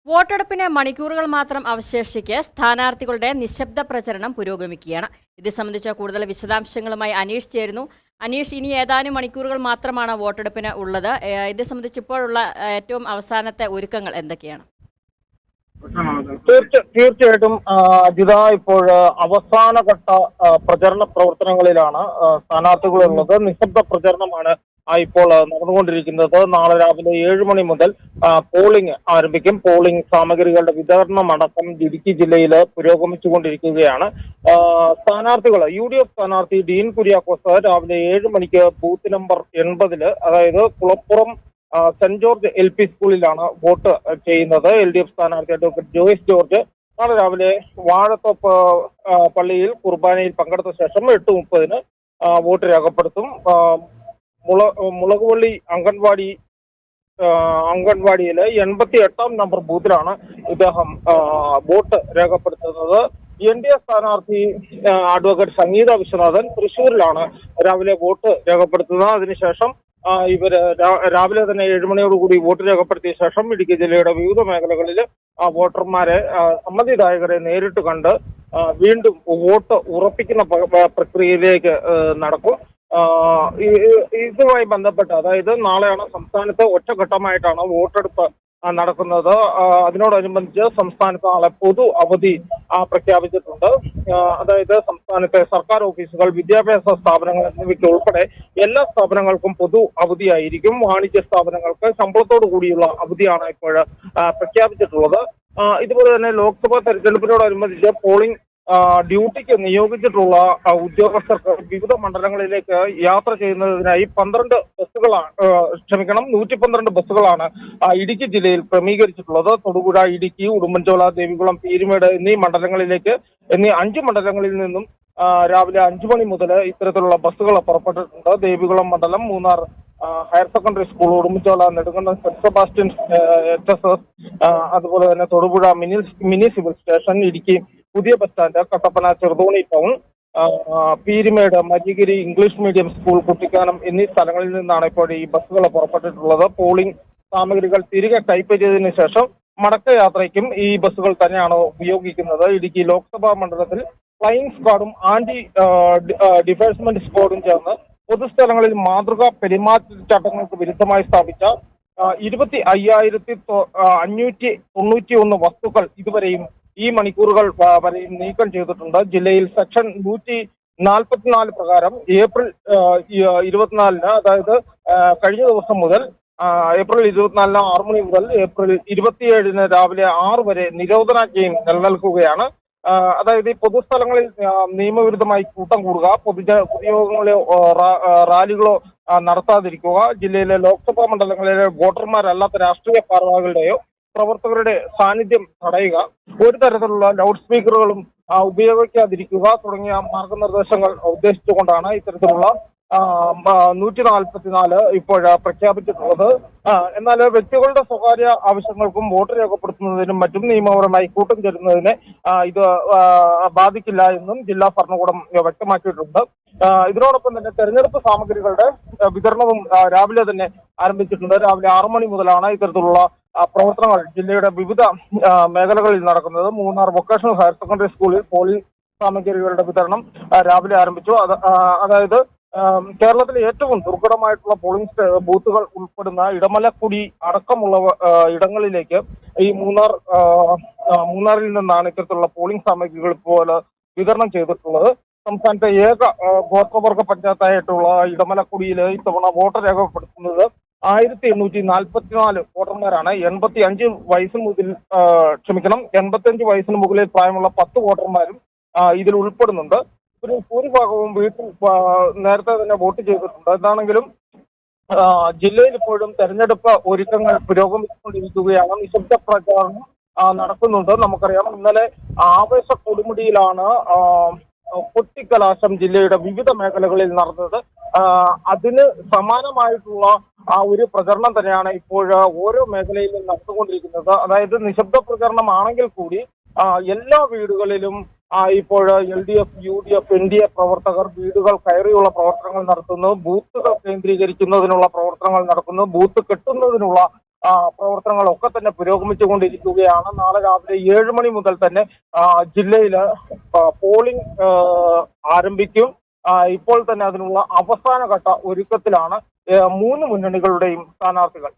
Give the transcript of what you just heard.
വോട്ടെടുപ്പിന് മണിക്കൂറുകൾ മാത്രം അവശേഷിക്കെ സ്ഥാനാർത്ഥികളുടെ നിശബ്ദ പ്രചരണം പുരോഗമിക്കുകയാണ്. ഇത് സംബന്ധിച്ച കൂടുതൽ വിശദാംശങ്ങളുമായി അനീഷ് ചേരുന്നു. അനീഷ്, ഇനി ഏതാനും മണിക്കൂറുകൾ മാത്രമാണ് വോട്ടെടുപ്പിന് ഉള്ളത്. ഇത് സംബന്ധിച്ച് ഇപ്പോഴുള്ള ഏറ്റവും അവസാനത്തെ ഒരുക്കങ്ങൾ എന്തൊക്കെയാണ്? തീർച്ചയായിട്ടും അജിത, ഇപ്പോൾ അവസാനഘട്ട പ്രചരണ പ്രവർത്തനങ്ങളിലാണ് സ്ഥാനാർത്ഥികളുള്ളത്. നിശബ്ദ പ്രചരണമാണ് ഇപ്പോൾ നടന്നുകൊണ്ടിരിക്കുന്നത്. നാളെ രാവിലെ 7 മണി മുതൽ പോളിംഗ് ആരംഭിക്കും. പോളിംഗ് സാമഗ്രികളുടെ വിതരണം അടക്കം ഇടുക്കി ജില്ലയിൽ പുരോഗമിച്ചുകൊണ്ടിരിക്കുകയാണ്. സ്ഥാനാർത്ഥികൾ UDF സ്ഥാനാർത്ഥി ഡീൻ കുര്യാക്കോസ് രാവിലെ 7 മണിക്ക് ബൂത്ത് നമ്പർ 80, അതായത് കുളപ്പുറം സെന്റ് ജോർജ് LP സ്കൂളിലാണ് വോട്ട് ചെയ്യുന്നത്. LDF സ്ഥാനാർത്ഥി അഡ്വക്കേറ്റ് ജോയ്സ് ജോർജ് നാളെ രാവിലെ വാഴത്തോപ്പ് പള്ളിയിൽ കുർബാനയിൽ പങ്കെടുത്ത ശേഷം 8:30 വോട്ട് രേഖപ്പെടുത്തും. മുളകുപള്ളി അംഗൻവാടിയിലെ 88-ാം നമ്പർ ബൂത്തിലാണ് ഇദ്ദേഹം വോട്ട് രേഖപ്പെടുത്തുന്നത്. NDA സ്ഥാനാർത്ഥി അഡ്വക്കേറ്റ് സംഗീത വിശ്വനാഥൻ തൃശ്ശൂരിലാണ് രാവിലെ വോട്ട് രേഖപ്പെടുത്തുന്നത്. അതിനുശേഷം ഇവര് രാവിലെ തന്നെ 7 മണിയോടുകൂടി വോട്ട് രേഖപ്പെടുത്തിയ ശേഷം ഇടുക്കി ജില്ലയുടെ വിവിധ മേഖലകളിൽ വോട്ടർമാരെ സമ്മതിദായകരെ നേരിട്ട് കണ്ട് വീണ്ടും വോട്ട് ഉറപ്പിക്കുന്ന പ്രക്രിയയിലേക്ക് നടക്കും. ഇതുമായി ബന്ധപ്പെട്ട്, അതായത് നാളെയാണ് സംസ്ഥാനത്ത് ഒറ്റഘട്ടമായിട്ടാണ് വോട്ടെടുപ്പ് നടക്കുന്നത്. അതിനോടനുബന്ധിച്ച് സംസ്ഥാനത്ത് നാളെ പൊതു അവധി പ്രഖ്യാപിച്ചിട്ടുണ്ട്. അതായത് സംസ്ഥാനത്തെ സർക്കാർ ഓഫീസുകൾ, വിദ്യാഭ്യാസ സ്ഥാപനങ്ങൾ എന്നിവയ്ക്ക് ഉൾപ്പെടെ എല്ലാ സ്ഥാപനങ്ങൾക്കും പൊതു അവധിയായിരിക്കും. വാണിജ്യ സ്ഥാപനങ്ങൾക്ക് ശമ്പളത്തോടു കൂടിയുള്ള അവധിയാണ് ഇപ്പോൾ പ്രഖ്യാപിച്ചിട്ടുള്ളത്. ഇതുപോലെ തന്നെ ലോക്സഭാ തെരഞ്ഞെടുപ്പിനോടനുബന്ധിച്ച് പോളിംഗ് ഡ്യൂട്ടിക്ക് നിയോഗിച്ചിട്ടുള്ള ഉദ്യോഗസ്ഥർക്ക് വിവിധ മണ്ഡലങ്ങളിലേക്ക് യാത്ര ചെയ്യുന്നതിനായി 112 ബസ്സുകളാണ് ഇടുക്കി ജില്ലയിൽ ക്രമീകരിച്ചിട്ടുള്ളത്. തൊടുപുഴ, ഇടുക്കി, ഉടുമ്പൻചോല, ദേവികുളം, പീരുമേട് എന്നീ 5 മണ്ഡലങ്ങളിൽ നിന്നും രാവിലെ 5 മണി മുതൽ ഇത്തരത്തിലുള്ള ബസ്സുകൾ പുറപ്പെട്ടിട്ടുണ്ട്. ദേവികുളം മണ്ഡലം, Munnar higher secondary school, Udumbanchola Nedumkandam saint Sebastian HSS, അതുപോലെ തന്നെ Thodupuzha mini civil station, Idukki പുതിയ bus stand, Kattappana Cheruthoni town, Peermade Mariyagiri English medium school, Kuttikkanam എന്നീ സ്ഥലങ്ങളിൽ നിന്നാണ് ഇപ്പോൾ ഈ ബസ്സുകൾ പുറപ്പെട്ടിട്ടുള്ളത്. പോളിംഗ് സാമഗ്രികൾ തിരികെ കൈപ്പറ്റിയതിനു ശേഷം മടക്കയാത്രയ്ക്കും ഈ ബസ്സുകൾ തന്നെയാണ് ഉപയോഗിക്കുന്നത്. ഇടുക്കി ലോക്സഭാ മണ്ഡലത്തിൽ ഫ്ലൈയിങ് സ്ക്വാഡും ആന്റി ഡിഫേഴ്സ്മെന്റ് സ്ക്വാഡും ചേർന്ന് പൊതുസ്ഥലങ്ങളിൽ മാതൃകാ പെരുമാറ്റച്ചട്ടങ്ങൾക്ക് വിരുദ്ധമായി സ്ഥാപിച്ച 25,591 വസ്തുക്കൾ ഇതുവരെയും ഈ മണിക്കൂറുകൾ വരെയും നീക്കം ചെയ്തിട്ടുണ്ട്. ജില്ലയിൽ സെക്ഷൻ 144 പ്രകാരം ഏപ്രിൽ 24-ന്, അതായത് കഴിഞ്ഞ ദിവസം മുതൽ ഏപ്രിൽ 24-ന് 6 മണി മുതൽ ഏപ്രിൽ 27-ന് രാവിലെ 6 വരെ നിരോധനാജ്ഞയും നിലനിൽക്കുകയാണ്. അതായത് ഈ പൊതുസ്ഥലങ്ങളിൽ നിയമവിരുദ്ധമായി കൂട്ടം കൂടുക, പൊതുയോഗങ്ങളോ റാലികളോ നടത്താതിരിക്കുക, ജില്ലയിലെ ലോക്സഭാ മണ്ഡലങ്ങളിലെ വോട്ടർമാരല്ലാത്ത രാഷ്ട്രീയ ഭാരവാഹികളുടെയോ പ്രവർത്തകരുടെ സാന്നിധ്യം തടയുക, ഒരു തരത്തിലുള്ള ലൗഡ് സ്പീക്കറുകളും ഉപയോഗിക്കാതിരിക്കുക തുടങ്ങിയ മാർഗനിർദ്ദേശങ്ങൾ ഉദ്ദേശിച്ചുകൊണ്ടാണ് ഇത്തരത്തിലുള്ള 144 ഇപ്പോൾ പ്രഖ്യാപിച്ചിട്ടുള്ളത്. എന്നാൽ വ്യക്തികളുടെ സ്വകാര്യ ആവശ്യങ്ങൾക്കും വോട്ട് രേഖപ്പെടുത്തുന്നതിനും മറ്റും നിയമപരമായി കൂട്ടം ചേരുന്നതിനെ ഇത് ബാധിക്കില്ല എന്നും ജില്ലാ ഭരണകൂടം വ്യക്തമാക്കിയിട്ടുണ്ട്. ഇതിനോടൊപ്പം തന്നെ തെരഞ്ഞെടുപ്പ് സാമഗ്രികളുടെ വിതരണവും രാവിലെ തന്നെ ആരംഭിച്ചിട്ടുണ്ട്. രാവിലെ 6 മണി മുതലാണ് ഇത്തരത്തിലുള്ള പ്രവർത്തനങ്ങൾ ജില്ലയുടെ വിവിധ മേഖലകളിൽ നടക്കുന്നത്. മൂന്നാർ വൊക്കേഷണൽ ഹയർ സെക്കൻഡറി സ്കൂളിൽ പോളിംഗ് സാമഗ്രികളുടെ വിതരണം രാവിലെ ആരംഭിച്ചു. അതായത് കേരളത്തിലെ ഏറ്റവും ദുർഘടമായിട്ടുള്ള പോളിംഗ് ബൂത്തുകൾ ഉൾപ്പെടുന്ന ഇടമലക്കുടി അടക്കമുള്ള ഇടങ്ങളിലേക്ക് ഈ മൂന്നാറിൽ നിന്നാണ് ഇത്തരത്തിലുള്ള പോളിംഗ് സാമഗ്രികൾ പോലെ വിതരണം ചെയ്തിട്ടുള്ളത്. സംസ്ഥാനത്തെ ഏക ഗോത്രവർഗ പഞ്ചായത്തായിട്ടുള്ള ഇടമലക്കുടിയിൽ ഇത്തവണ വോട്ട് രേഖപ്പെടുത്തുന്നത് 1844 വോട്ടർമാരാണ്. 85 വയസ്സിന് മുകളിൽ പ്രായമുള്ള 10 വോട്ടർമാരും ഇതിൽ ഉൾപ്പെടുന്നുണ്ട്. ഒരു ഭൂരിഭാഗവും വീട്ടിൽ നേരത്തെ തന്നെ വോട്ട് ചെയ്തിട്ടുണ്ട്. എന്താണെങ്കിലും ജില്ലയിൽ ഇപ്പോഴും തെരഞ്ഞെടുപ്പ് ഒരുക്കങ്ങൾ പുരോഗമിച്ചുകൊണ്ടിരിക്കുകയാണ്. നിശബ്ദ പ്രചാരണം നടക്കുന്നുണ്ട്. നമുക്കറിയാം, ഇന്നലെ ആവേശ കൊടുമുടിയിലാണ് കൊട്ടിക്കലാശം ജില്ലയുടെ വിവിധ മേഖലകളിൽ നടന്നത്. അതിന് സമാനമായിട്ടുള്ള ഒരു പ്രചരണം തന്നെയാണ് ഇപ്പോൾ ഓരോ മേഖലയിലും നടന്നുകൊണ്ടിരിക്കുന്നത്. അതായത് നിശബ്ദ പ്രചരണമാണെങ്കിൽ കൂടി എല്ലാ വീടുകളിലും ഇപ്പോൾ LDF, UDF, NDA പ്രവർത്തകർ വീടുകൾ കയറിയുള്ള പ്രവർത്തനങ്ങൾ നടത്തുന്നു. ബൂത്തുകൾ കേന്ദ്രീകരിക്കുന്നതിനുള്ള പ്രവർത്തനങ്ങൾ നടക്കുന്നു. ബൂത്ത് കെട്ടുന്നതിനുള്ള പ്രവർത്തനങ്ങളൊക്കെ തന്നെ പുരോഗമിച്ചുകൊണ്ടിരിക്കുകയാണ്. നാളെ രാവിലെ 7 മണി മുതൽ തന്നെ ജില്ലയില് പോളിംഗ് ആരംഭിക്കും. ഇപ്പോൾ തന്നെ അതിനുള്ള അവസാനഘട്ട ഒരുക്കത്തിലാണ് 3 മുന്നണികളുടെയും സ്ഥാനാർത്ഥികൾ.